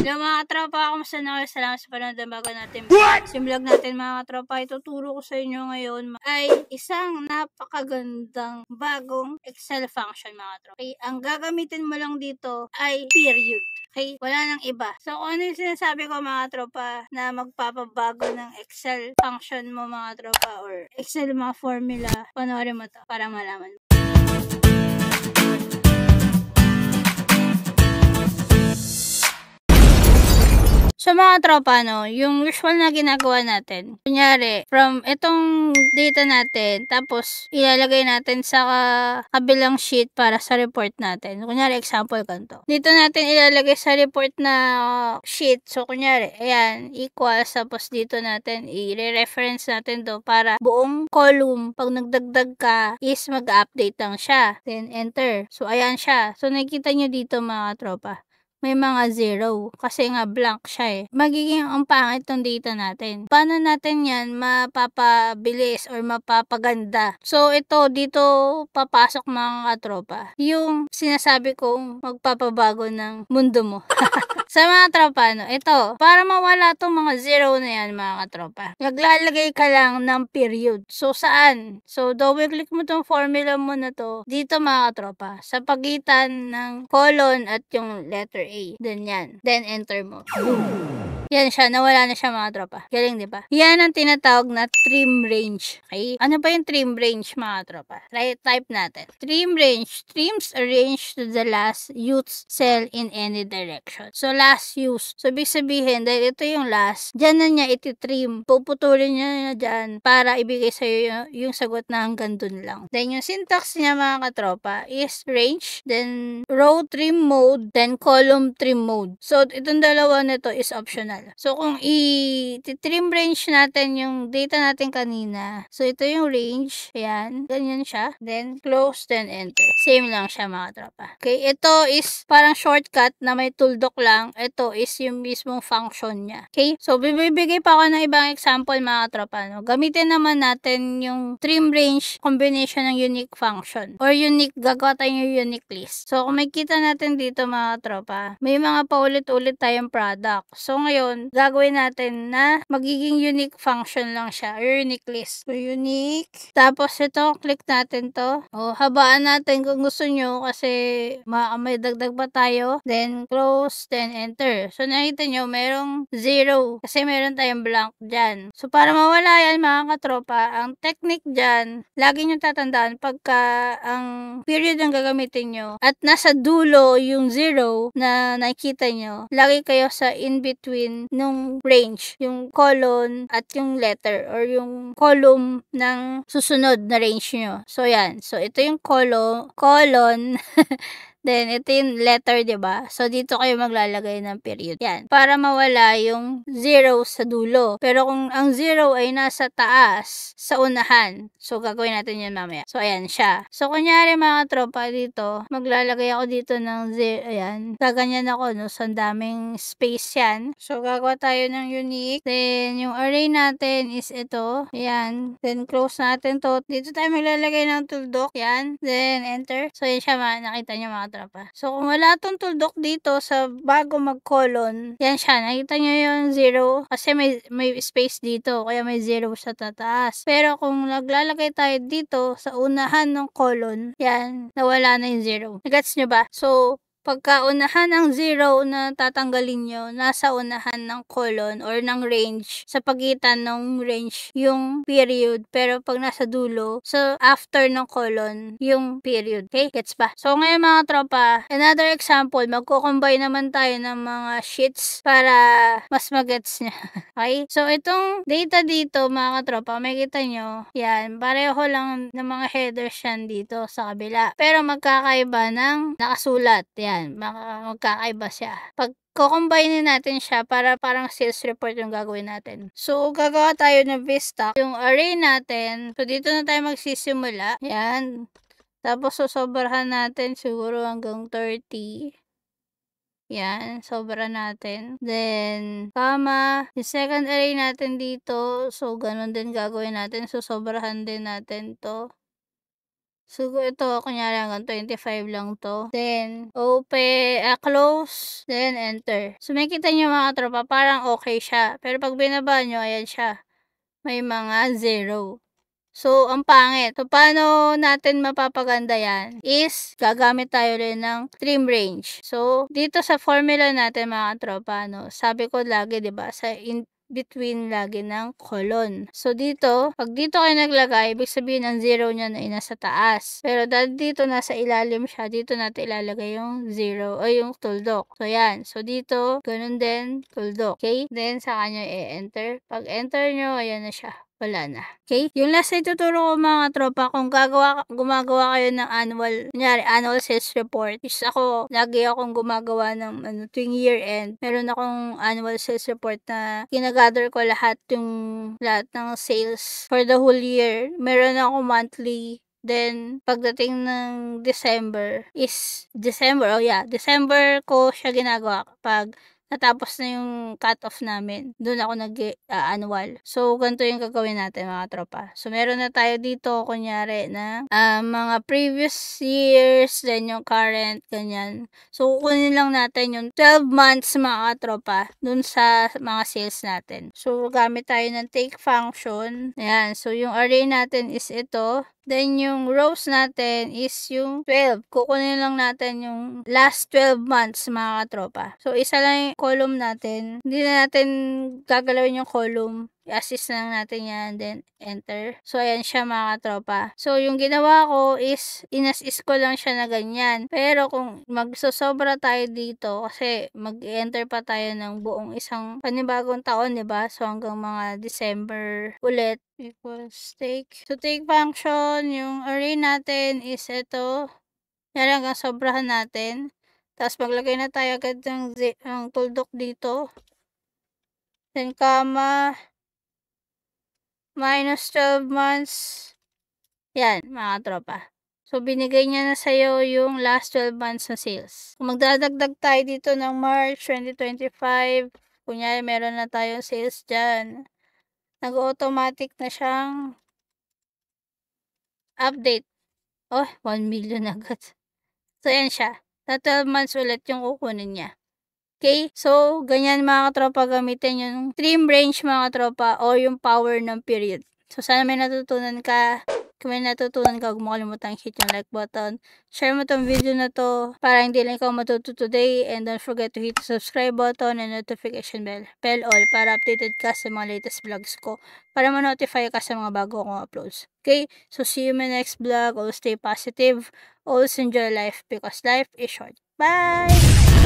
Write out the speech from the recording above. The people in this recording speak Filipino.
Yo mga tropa, kumusta na kayo? Salamat sa panonood ng bago natin vlog natin mga tropa. Ituturo ko sa inyo ngayon ay isang napakagandang bagong Excel function mga tropa. Okay? Ang gagamitin mo lang dito ay period. Okay? Wala nang iba. So kung ano yung sinasabi ko mga tropa na magpapabago ng Excel function mo mga tropa or Excel mga formula, panoorin mo to para malaman. So mga tropa, no, yung usual na ginagawa natin, kunyari, from itong data natin, tapos ilalagay natin sa kabilang sheet para sa report natin. Kunyari, example ganito. Dito natin ilalagay sa report na sheet. So, kunyari, ayan, equals, tapos dito natin, i-reference natin to para buong column, pag nagdagdag ka, is mag-update lang siya. Then, enter. So, ayan siya. So, nakikita nyo dito mga tropa. May mga zero kasi nga blank siya eh. Magiging ang pangit ng data natin. Paano natin yan mapapabilis or mapapaganda? So ito dito papasok mga katropa. Yung sinasabi kong magpapabago ng mundo mo. Sa mga tropa, no, ito, para mawala tong mga zero na yan mga katropa, naglalagay ka lang ng period. So saan? So double click mo tong formula mo na to dito mga katropa, sa pagitan ng colon at yung letter A. Then yan. Then enter mo. Boom. Yan siya, nawala na siya mga tropa. Galing, di ba? Yan ang tinatawag na trim range. Okay? Ano ba yung trim range mga tropa? Type natin. Trim range. Trims a range to the last used cell in any direction. So, last use. So, ibig sabihin, dahil ito yung last, dyan na niya ititrim. Puputulin niya na dyan para ibigay sa'yo yung sagot na hanggang dun lang. Then, yung syntax niya mga katropa is range, then row trim mode, then column trim mode. So, itong dalawa nito is optional. So, kung i-trim range natin yung data natin kanina, so ito yung range, ayan, ganyan siya, then close, then enter. Same lang siya mga tropa. Okay, ito is parang shortcut na may tuldok lang, ito is yung mismong function niya. Okay, so bibigay pa ako ng ibang example mga tropa, no? Gamitin naman natin yung trim range combination ng unique function, or unique, gagawa tayo yung unique list. So, kung makikita natin dito mga tropa, may mga paulit-ulit tayong product. So, ngayon, gagawin natin na magiging unique function lang siya, or unique list. So, unique. Tapos, ito, click natin to. O, habaan natin kung gusto nyo kasi may dagdag pa tayo. Then, close, then enter. So, nakita nyo, merong 0 kasi meron tayong blank dyan. So, para mawala yan, mga katropa, ang technique dyan, lagi nyo tatandaan pagka ang period ang gagamitin nyo at nasa dulo yung 0 na nakikita nyo, lagi kayo sa in-between nung range, yung colon at yung letter or yung column ng susunod na range nyo. So, yan. So, ito yung colon, then, ito yung letter, diba? So, dito kayo maglalagay ng period. Yan. Para mawala yung 0 sa dulo. Pero kung ang 0 ay nasa taas, sa unahan, so, gagawin natin yun mamaya. So, ayan siya. So, kunyari mga tropa dito, maglalagay ako dito ng 0. Ayan. Gaganyan ako, no? So, ang daming space yan. So, gagawa tayo ng unique. Then, yung array natin is ito. Ayan. Then, close natin to. Dito tayo maglalagay ng tuldok. Yan. Then, enter. So, yan siya. Nakita nyo mga tropa. So, kung wala tong tuldok dito sa bago mag-colon, yan siya. Nakita nyo yung 0 kasi may space dito. Kaya may 0 sa tataas. Pero, kung naglalagay tayo dito sa unahan ng colon, yan. Nawala na yung 0. Nagets nyo ba? So, pagka unahan ng 0 na tatanggalin nyo, nasa unahan ng colon or ng range, sa pagitan ng range, yung period. Pero pag nasa dulo, so after ng colon, yung period. Okay? Gets ba? So ngayon mga tropa, another example, magko-combine naman tayo ng mga sheets para mas magets nyo. Okay? So itong data dito mga tropa, makikita nyo, yan, pareho lang ng mga headers yan dito sa kabila. Pero magkakaiba ng nakasulat. Yan. Magkakaiba siya. Pag kukombine natin siya para parang sales report yung gagawin natin. So, gagawa tayo ng VStock. Yung array natin, so dito na tayo magsisimula. Yan. Tapos, sosobrahan natin siguro hanggang 30. Yan, sobra natin. Then, comma. Yung second array natin dito, so ganun din gagawin natin. So, sobrahan din natin to. So, ito kunyari hanggang 25 lang 'to, then close, then enter. So, makikita niyo mga tropa parang okey siya, pero 'pag binaba niyo ayan siya, may mga 0. So, ang pangit. So, paano natin mapapaganda yan is gagamit tayo rin ng trim range. So, dito sa formula natin mga tropa, no, sabi ko lagi, 'di ba, sa in between lagi ng colon. So, dito, pag dito kayo naglagay, ibig sabihin ang 0 niya na nasa taas. Pero dahil dito nasa ilalim siya, dito natin ilalagay yung 0 o yung tuldok. So, yan. So, dito, ganun din, tuldok. Okay? Then, sa kanya i-enter. Pag enter nyo, ayan na siya. Wala na. Okay? Yung last na ituturo ko mga tropa, kung gumagawa kayo ng kunyari, annual sales report. Is ako, lagi akong gumagawa ng tuwing year end. Meron akong annual sales report na kinagather ko lahat ng sales for the whole year. Meron ako monthly. Then, pagdating ng December December ko siya ginagawa kapag natapos na yung cut-off namin. Doon ako nag-annual. So, ganito yung gagawin natin mga tropa. So, meron na tayo dito, kunyari na mga previous years, then yung current, ganyan. So, kukunin lang natin yung 12 months mga tropa dun sa mga sales natin. So, gamit tayo ng take function. Ayan. So, yung array natin is ito. Then, yung rows natin is yung 12. Kukunin lang natin yung last 12 months, mga katropa. So, isa lang yung column natin. Hindi na natin gagalawin yung column. I-assist lang natin yan, then enter. So, ayan siya mga katropa. So, yung ginawa ko is, in-assist ko lang siya na ganyan. Pero, kung magsosobra tayo dito, kasi mag-enter pa tayo ng buong isang panibagong taon, diba? So, hanggang mga December ulit equals take. So, take function, yung array natin is ito. Yan hanggang sobrahan natin. Tapos, maglagay na tayo agad ng tuldok dito. Then, comma, minus 12 months. Yan, mga tropa. So, binigay niya na sa'yo yung last 12 months na sales. Kung magdadagdag tayo dito ng March 2025, kunyari meron na tayong sales dyan, nag-automatic na siyang update. Oh, 1 million agad. So, yan siya. Sa 12 months ulit yung kukunin niya. Okay? So, ganyan mga katropa, gamitin yung trim range mga katropa o yung power ng period. So, sana may natutunan ka. Kung may natutunan ka, huwag mo kalimutang hit yung like button. Share mo tong video na to para hindi lang ikaw matuto today. And don't forget to hit the subscribe button and notification bell all para updated ka sa mga latest vlogs ko. Para ma-notify ka sa mga bago kong uploads. Okay? So, see you in my next vlog. Always stay positive. Always enjoy life because life is short. Bye!